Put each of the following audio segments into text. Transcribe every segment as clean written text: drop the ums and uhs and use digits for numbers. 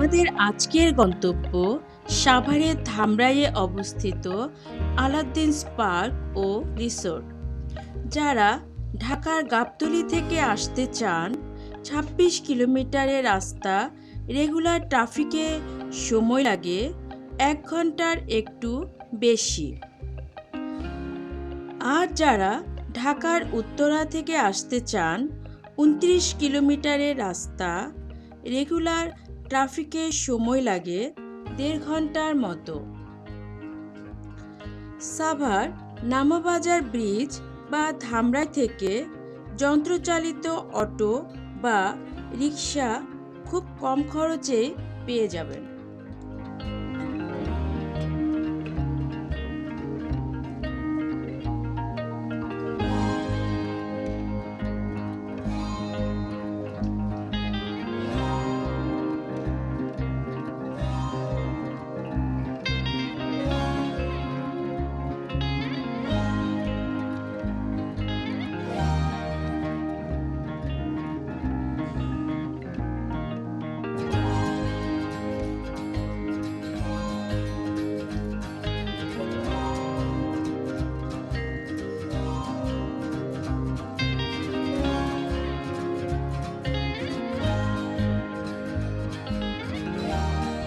আমাদের আজকের গন্তব্য সাভারের ধামরাইয়ে অবস্থিত আলাউদ্দিন পার্ক ও রিসোর্ট। যারা ঢাকার গাবতলী থেকে আসতে চান, ২৬ কিলোমিটারের রাস্তা, রেগুলার ট্রাফিকে সময় লাগে ১ ঘন্টার একটু বেশি। আর যারা ঢাকার উত্তরা থেকে আসতে চান, ২৯ কিলোমিটারের রাস্তা, রেগুলার ট্রাফিকে সময় লাগে ১.৫ ঘন্টার মতো। সাভার নামাবাজার ব্রিজ বা ধামরাই থেকে যন্ত্রচালিত অটো বা রিক্সা খুব কম খরচেই পেয়ে যাবেন।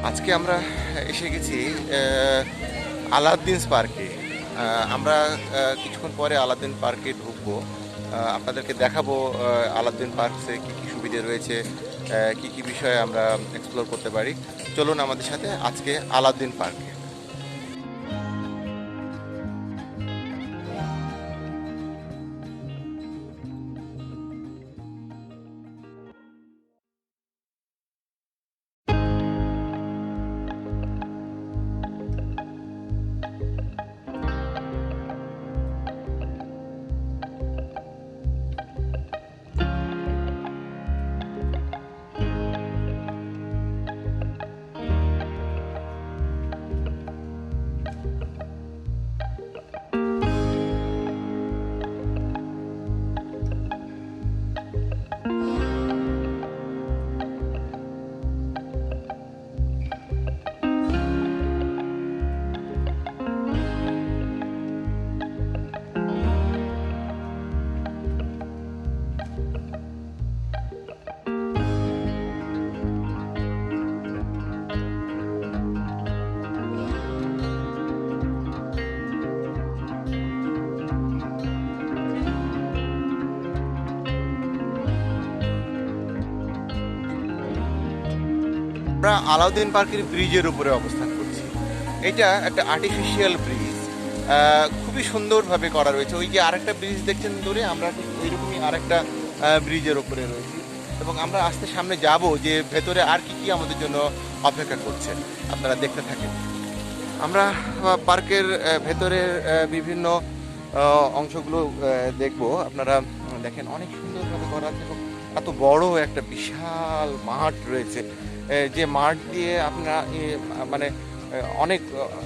আজকে আমরা এসে গেছি আলাউদ্দিন পার্কে। আমরা কিছুক্ষণ পরে আলাউদ্দিন পার্কে ঢুকবো। আপনাদেরকে দেখাবো আলাউদ্দিন পার্কসে কী কী সুবিধে রয়েছে, কী কী বিষয়ে আমরা এক্সপ্লোর করতে পারি। চলুন আমাদের সাথে আজকে আলাউদ্দিন পার্কে। আমরা আলাউদ্দিন পার্কের ব্রিজের উপরে অবস্থান করছি। এটা একটা আর্টিফিশিয়াল ব্রিজ, খুবই সুন্দরভাবে করা রয়েছে। ওই যে আরেকটা ব্রিজ দেখছেন দূরে, আমরা ঠিক ওইরকমই আরেকটা ব্রিজের উপরে রয়েছি এবং আমরা আস্তে সামনে যাব যে ভেতরে আর কি কি আমাদের জন্য অপেক্ষা করছে, আপনারা দেখতে থাকেন। আমরা পার্কের ভেতরের বিভিন্ন অংশগুলো দেখব। আপনারা দেখেন অনেক সুন্দরভাবে করা আছে এবং এত বড় একটা বিশাল মাঠ রয়েছে, যে মাঠ দিয়ে আপনারা মানে অনেক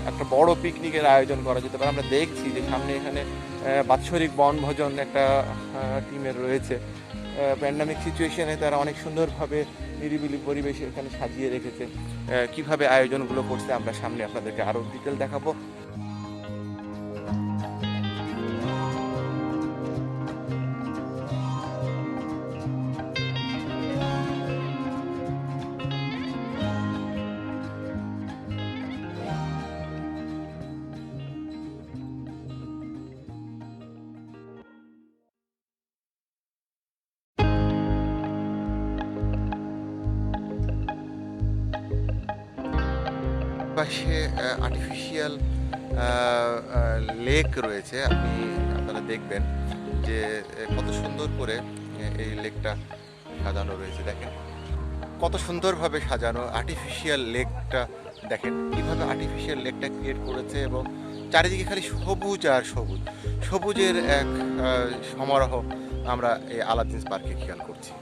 একটা বড় পিকনিকের আয়োজন করা যেতে পারে। আমরা দেখছি যে সামনে এখানে বাৎসরিক বনভোজন একটা টিমের রয়েছে। প্যান্ডামিক সিচুয়েশনে তারা অনেক সুন্দরভাবে নিরিবিলি পরিবেশে এখানে সাজিয়ে রেখেছে। কিভাবে আয়োজনগুলো করছে আমরা সামনে আপনাদেরকে আরও ডিটেল দেখাবো। পাশে আর্টিফিশিয়াল লেক রয়েছে। আপনারা দেখবেন যে কত সুন্দর করে এই লেকটা সাজানো রয়েছে। দেখেন কত সুন্দরভাবে সাজানো আর্টিফিশিয়াল লেকটা। দেখেন কীভাবে আর্টিফিশিয়াল লেকটা ক্রিয়েট করেছে এবং চারিদিকে খালি সবুজ আর সবুজ, সবুজের এক সমারোহ আমরা এই আলাউদ্দিন পার্কে খেয়াল করছি।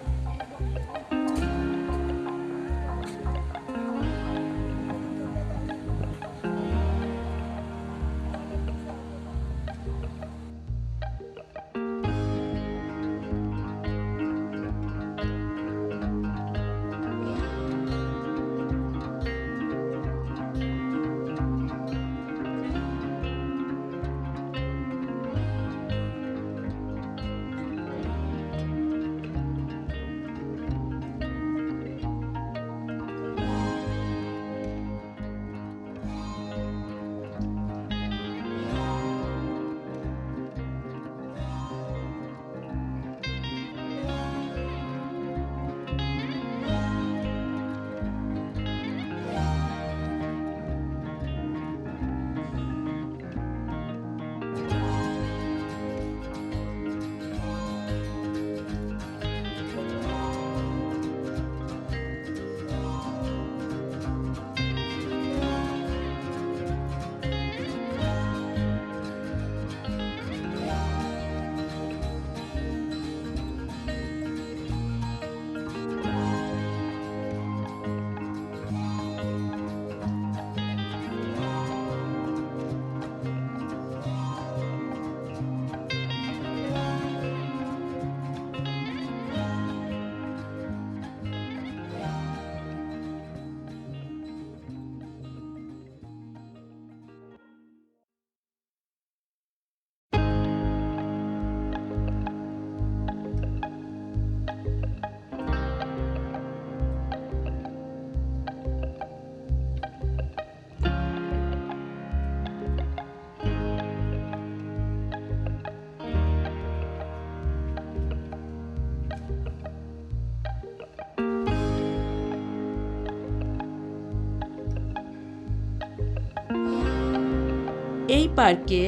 এই পার্কে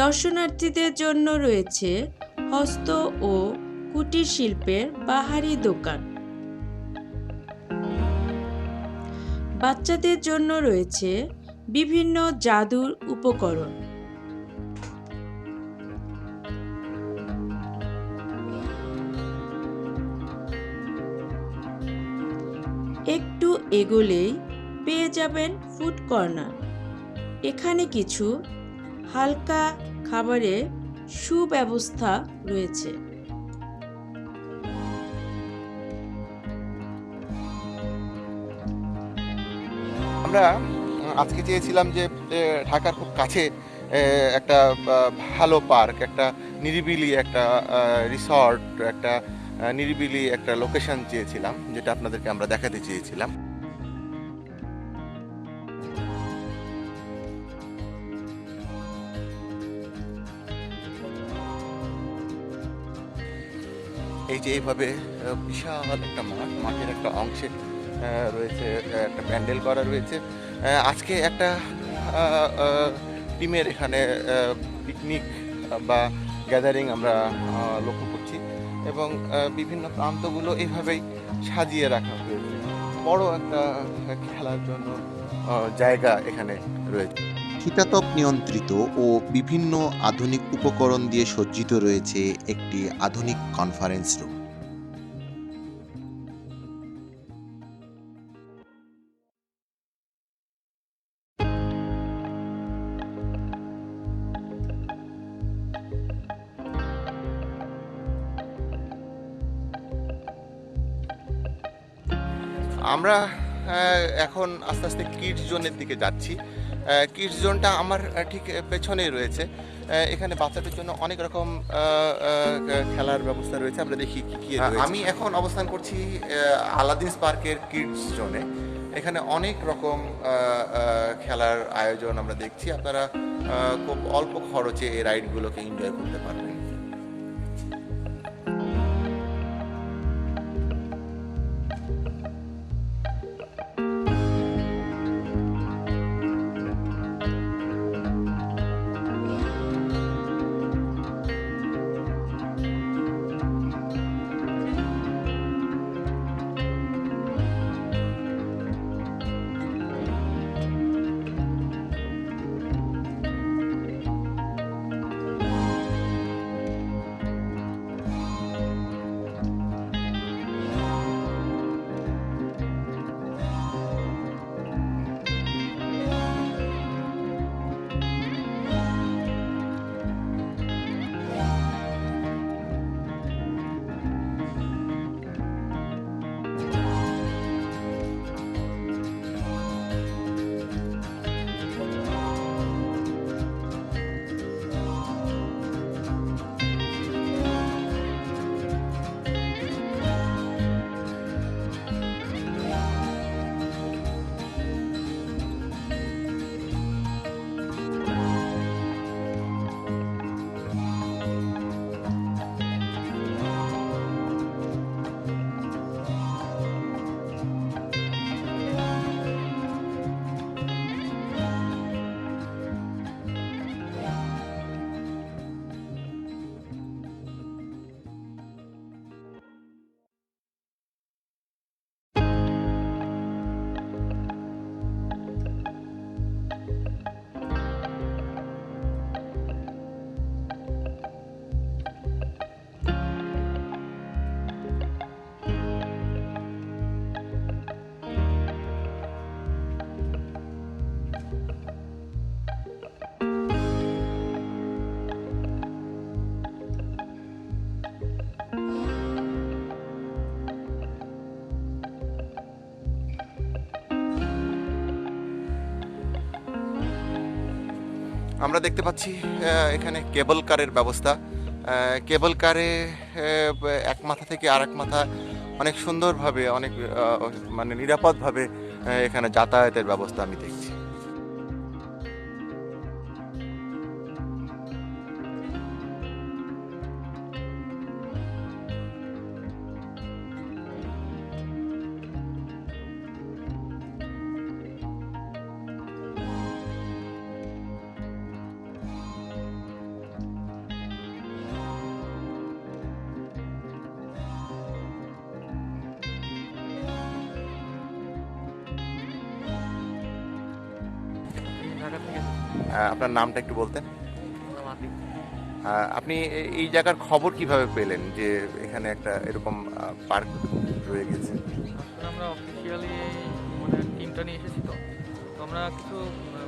দর্শনার্থীদের জন্য রয়েছে হস্ত ও কুটির শিল্পের বাহারি দোকান। বাচ্চাদের জন্য রয়েছে বিভিন্ন জাদুর উপকরণ। একটু এগোলেই পেয়ে যাবেন ফুড কর্নার। এখানে কিছু হালকা খাবারের সুব্যবস্থা রয়েছে। আমরা আজকে চেয়েছিলাম যে ঢাকার খুব কাছে একটা ভালো পার্ক, একটা নিরিবিলি একটা রিসর্ট, একটা নিরিবিলি একটা লোকেশন চেয়েছিলাম, যেটা আপনাদেরকে আমরা দেখাতে চেয়েছিলাম। এই যে এইভাবে বিশাল একটা মাঠের একটা অংশে রয়েছে একটা প্যান্ডেল করা রয়েছে। আজকে একটা টিমের এখানে পিকনিক বা গ্যাদারিং আমরা লক্ষ্য করছি, এবং বিভিন্ন প্রান্তগুলো এইভাবেই সাজিয়ে রাখা হয়েছে। বড় একটা খেলার জন্য জায়গা এখানে রয়েছে। শীতাতপ নিয়ন্ত্রিত ও বিভিন্ন আধুনিক উপকরণ দিয়ে সজ্জিত রয়েছে একটি আধুনিক কনফারেন্স রুম। আমরা এখন আস্তে আস্তে কিডস জোনের দিকে যাচ্ছি। কিডস জোনটা আমার ঠিক পেছনেই রয়েছে। এখানে বাচ্চাদের জন্য অনেক রকম খেলার ব্যবস্থা রয়েছে। আমরা দেখি কি কি রয়েছে। আমি এখন অবস্থান করছি আলাদিনস পার্কের কিডস জোনে। এখানে অনেক রকম খেলার আয়োজন আমরা দেখছি। আপনারা খুব অল্প খরচে এই রাইডগুলোকে এনজয় করতে পারবেন। আমরা দেখতে পাচ্ছি এখানে কেবল কারের ব্যবস্থা। কেবল কারে এক মাথা থেকে আরেক মাথা অনেক সুন্দরভাবে, অনেক মানে নিরাপদভাবে এখানে যাতায়াতের ব্যবস্থা আমি দেখছি। আপনার নামটা একটু বলতেন? মাটি। আপনি এই জায়গার খবর কিভাবে পেলেন যে এখানে একটা এরকম পার্ক রয়ে গেছে? আসলে আমরা অফিসিয়ালি মানে টিমটা নিয়ে এসেছি তো। তো আমরা কিছু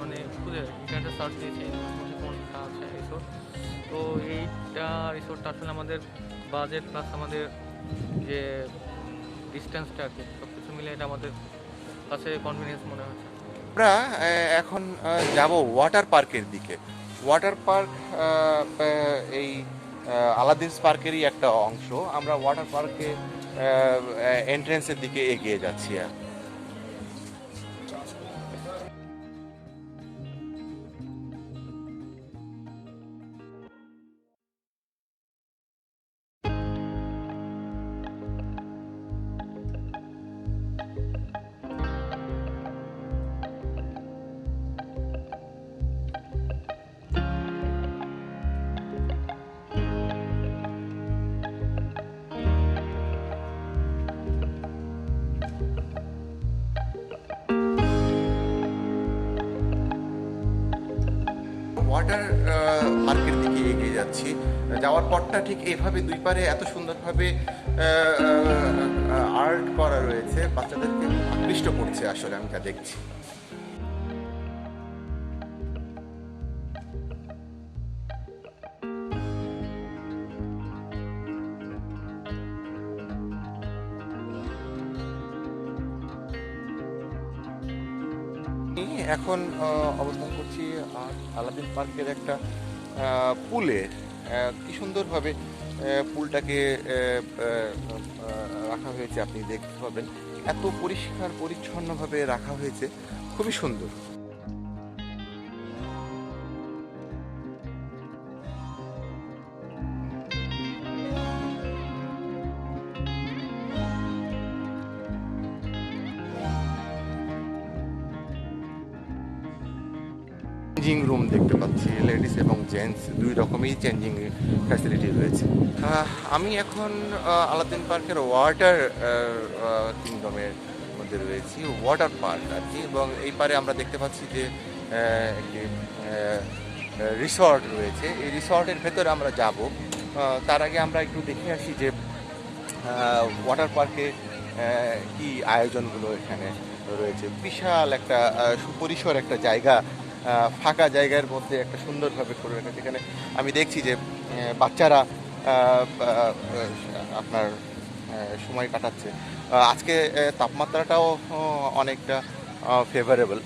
মানে খুঁজে ইন্টারনেটে সার্চ দিয়েছি আশেপাশে কোনটা আছে রিসোর্ট। তো এইটা রিসোর্টটা আসলে আমাদের বাজেট প্লাস আমাদের যে ডিসটেন্সটা আর কি সব কিছু মিলে এটা আমাদের কাছে কনভিনিয়েন্স মনে হয়েছে। আমরা এখন যাব ওয়াটার পার্কের দিকে। ওয়াটার পার্ক এই আলাদিনস পার্কেরই একটা অংশ। আমরা ওয়াটার পার্কে এন্ট্রেন্সের দিকে এগিয়ে যাচ্ছি। ওয়াটার পার্কের দিকে এগিয়ে যাচ্ছি। যাওয়ার পথটা ঠিক এইভাবে দুই পারে এত সুন্দরভাবে আর্ট করা রয়েছে, বাচ্চাদেরকে আকৃষ্ট করছে আসলে আমি যা দেখছি। আমি এখন অবস্থান করছি আলাদিন পার্কের একটা পুলে। কি সুন্দরভাবে পুলটাকে রাখা হয়েছে আপনি দেখতে পাবেন। এত পরিষ্কার পরিচ্ছন্নভাবে রাখা হয়েছে, খুবই সুন্দর। চেঞ্জিং রুম দেখতে পাচ্ছি, লেডিস এবং জেন্টস দুই রকমই চেঞ্জিং ফ্যাসিলিটি রয়েছে। আমি এখন আলাদিন পার্কের ওয়াটার কিংডমের মধ্যে রয়েছি, ওয়াটার পার্ক আর কি। এবং এই পারে আমরা দেখতে পাচ্ছি যে একটি রিসর্ট রয়েছে। এই রিসর্টের ভেতরে আমরা যাব। তার আগে আমরা একটু দেখে আসি যে ওয়াটার পার্কে কি আয়োজনগুলো এখানে রয়েছে। বিশাল একটা সুপরিসর একটা জায়গা, ফাঁকা জায়গার মধ্যে একটা সুন্দরভাবে করে রাখা, যেখানে আমি দেখছি যে বাচ্চারা আপনার সময় কাটাচ্ছে। আজকে তাপমাত্রাটাও অনেকটা ফেভারেবল।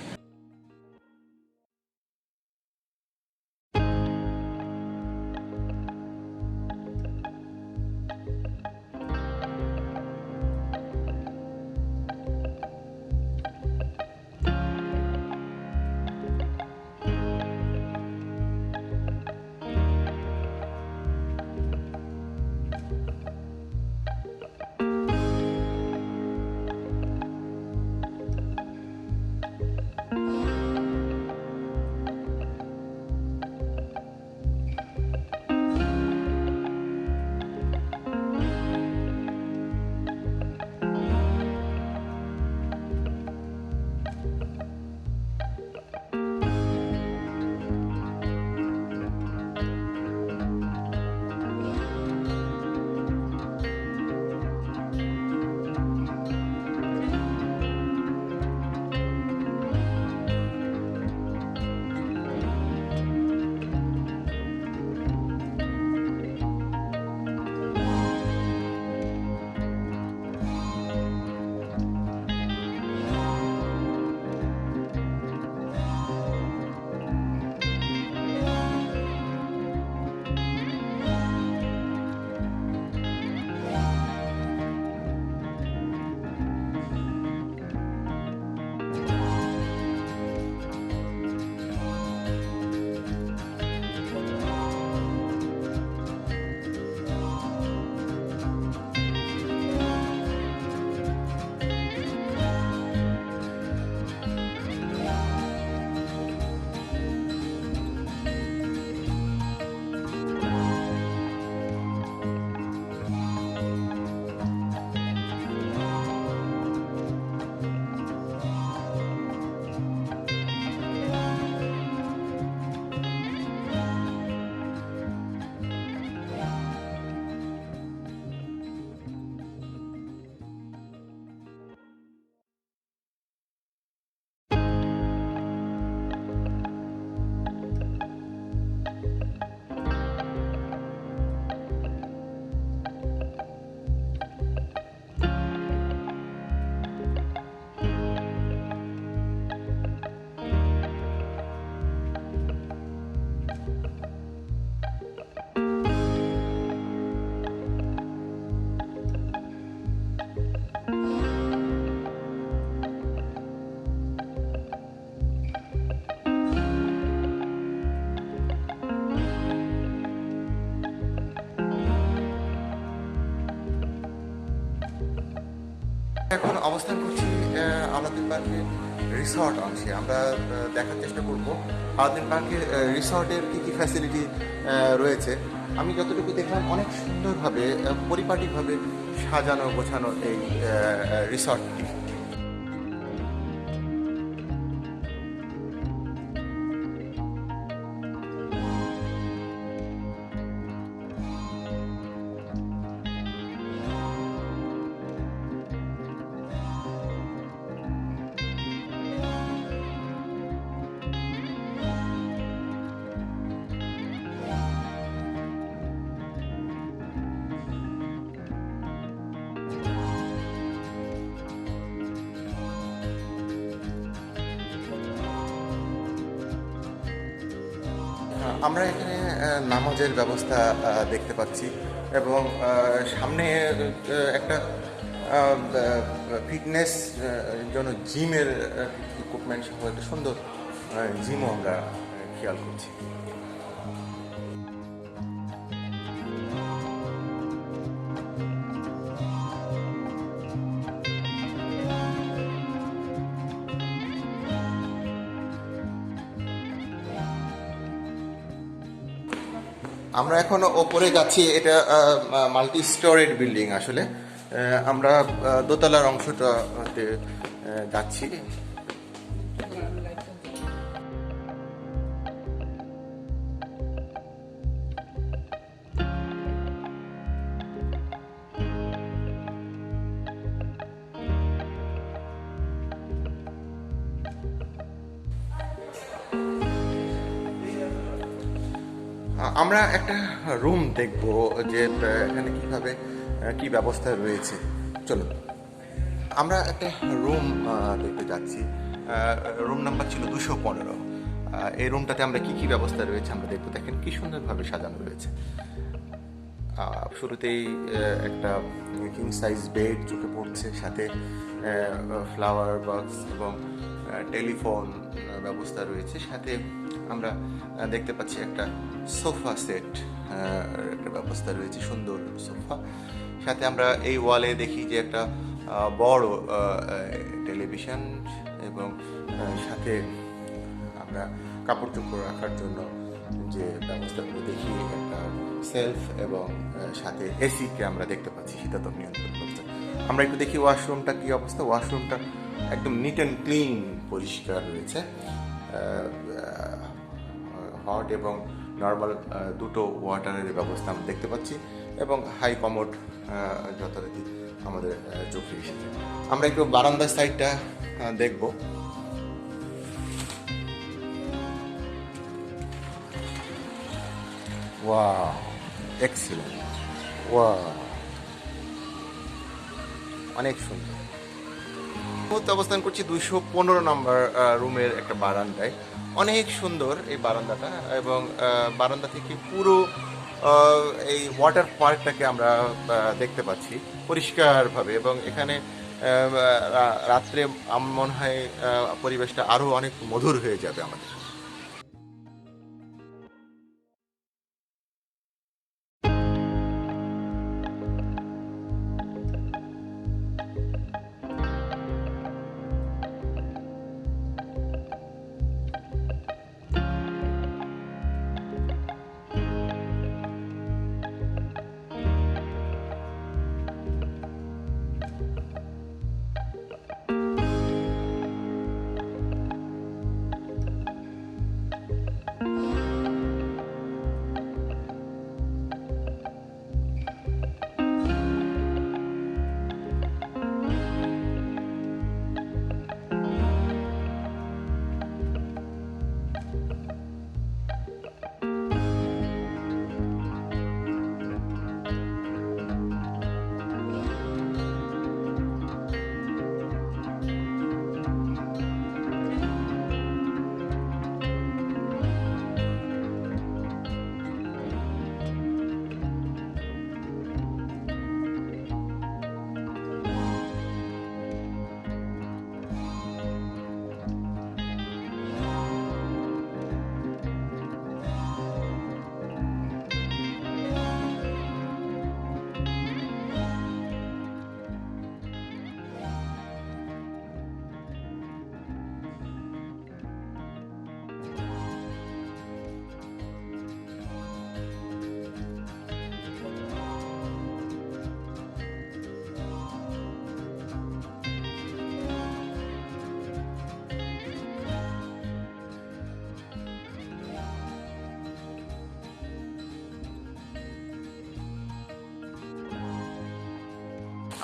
অবস্থান করছি আলাদিন পার্কের রিসর্ট অংশে। আমরা দেখার চেষ্টা করব আলাদিন পার্কের রিসর্টের কী কী ফ্যাসিলিটি রয়েছে। আমি যতটুকু দেখলাম অনেক সুন্দরভাবে পরিপাটিভাবে সাজানো গোছানো এই রিসর্টটি। আমরা এখানে নামাজের ব্যবস্থা দেখতে পাচ্ছি এবং সামনে একটা ফিটনেস জন্য জিমের ইকুইপমেন্ট সহ একটা সুন্দর জিমও আমরা খেয়াল করছি। আমরা এখন ওপরে যাচ্ছি, এটা মাল্টি স্টোরেড বিল্ডিং আসলে। আমরা দোতলার অংশটাতে যাচ্ছি। আমরা একটা রুম দেখব যে এখানে কিভাবে কি ব্যবস্থা রয়েছে। চলো, আমরা একটা রুম দেখতে যাচ্ছি। রুম নাম্বার ছিল 215। এই রুমটাতে আমরা কি কি ব্যবস্থা রয়েছে আমরা দেখবো। দেখেন কি সুন্দরভাবে সাজানো রয়েছে। শুরুতেই একটা কিং সাইজ বেড চোখে পড়ছে, সাথে ফ্লাওয়ার বক্স এবং টেলিফোন ব্যবস্থা রয়েছে। সাথে আমরা দেখতে পাচ্ছি একটা সোফা সেট একটা ব্যবস্থা রয়েছে, সুন্দর সোফা। সাথে আমরা এই ওয়ালে দেখি যে একটা বড় টেলিভিশন এবং সাথে আমরা কাপড় চোপড় রাখার জন্য যে ব্যবস্থাগুলো দেখি, একটা সেলফ এবং সাথে এসিকে আমরা দেখতে পাচ্ছি, শীতাতপ নিয়ন্ত্রণ করছে। আমরা একটু দেখি ওয়াশরুমটা কি অবস্থা। ওয়াশরুমটা একদম নিট অ্যান্ড ক্লিন, পরিষ্কার রয়েছে। হট এবং নর্মাল দুটো ওয়াটারের ব্যবস্থা আমরা দেখতে পাচ্ছি এবং হাই কমোড যথারীতি আমাদের চোখে এসেছে। আমরা একটু বারান্দার সাইডটা দেখব। ওয়াও, এক্সিলেন্ট, ওয়াও, অনেক সুন্দর। অবস্থান করছি 215 নম্বর রুমের একটা বারান্দায়। অনেক সুন্দর এই বারান্দাটা এবং বারান্দা থেকে পুরো এই ওয়াটার পার্কটাকে আমরা দেখতে পাচ্ছি পরিষ্কারভাবে। এবং এখানে রাত্রে আমার মনে হয় পরিবেশটা আরও অনেক মধুর হয়ে যাবে আমাদের।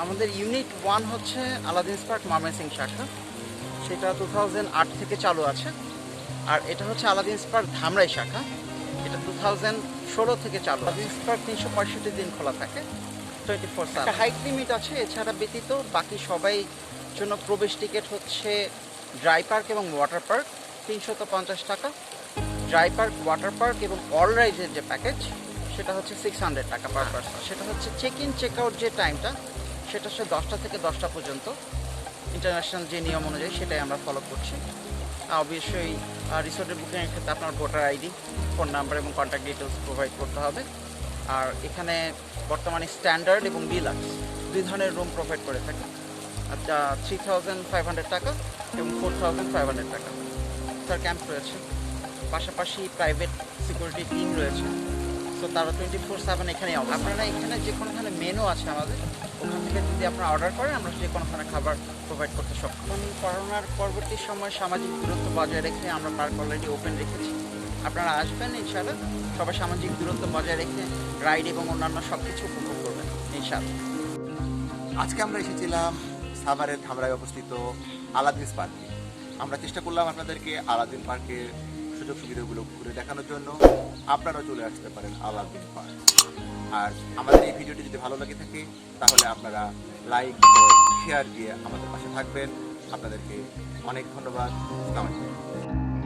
আমাদের ইউনিট 1 হচ্ছে আলাদিন পার্ক ময়মনসিংহ শাখা, সেটা 2008 থেকে চালু আছে। আর এটা হচ্ছে আলাদিন পার্ক ধামরাই শাখা, এটা 2016 থেকে চালু। আলাদিন পার্ক 365 দিন খোলা থাকে, 24/7। একটা হাইট লিমিট আছে, এছাড়া ব্যতীত বাকি সবাই জন্য প্রবেশ টিকিট হচ্ছে ড্রাই পার্ক এবং ওয়াটার পার্ক 350 টাকা। ড্রাই পার্ক, ওয়াটার পার্ক এবং অল রাইডের যে প্যাকেজ সেটা হচ্ছে 600 টাকা পার পার্সন। সেটা হচ্ছে চেক ইন চেক আউট যে টাইমটা সেটা হচ্ছে 10টা থেকে 10টা পর্যন্ত। ইন্টারন্যাশনাল যে নিয়ম অনুযায়ী সেটাই আমরা ফলো করছি। অবশ্যই রিসোর্টের বুকিংয়ের ক্ষেত্রে আপনার ভোটার আইডি, ফোন নাম্বার এবং কন্ট্যাক্ট ডিটেলস প্রোভাইড করতে হবে। আর এখানে বর্তমানে স্ট্যান্ডার্ড এবং ডিলাক্স 2 ধরনের রুম প্রোভাইড করে থাকে। আচ্ছা, 3500 টাকা এবং 4500 টাকা। তার ক্যাম্প রয়েছে, পাশাপাশি প্রাইভেট সিকিউরিটি টিম রয়েছে। তো তারা 24/7 এখানেই অবস্থা। আপনারা এখানে যে কোনো ধরনের মেনু আছে আমাদের, ওখান থেকে যদি আপনারা অর্ডার করেন আমরা যে কোনো ধরনের খাবার প্রোভাইড করতে সক্ষম। করোনার পরবর্তী সময় সামাজিক দূরত্ব বজায় রেখে আমরা পার্ক অলরেডি ওপেন রেখেছি। আপনারা আসবেন ইনশাআল্লাহ, সবাই সামাজিক দূরত্ব বজায় রেখে রাইড এবং অন্যান্য সব কিছু উপভোগ করবেন ইনশাআল্লাহ। আজকে আমরা এসেছিলাম সাভারের ধামরায় অবস্থিত আলাদিন পার্কে। আমরা চেষ্টা করলাম আপনাদেরকে আলাদিন পার্কের সুযোগ সুবিধাগুলো ঘুরে দেখানোর জন্য। আপনারা চলে আসতে পারেন আলাদিন পার্ক। আর আমাদের এই ভিডিওটি যদি ভালো লাগে থাকে তাহলে আপনারা লাইক ও শেয়ার দিয়ে আমাদের পাশে থাকবেন। আপনাদেরকে অনেক ধন্যবাদ। আসসালামু আলাইকুম।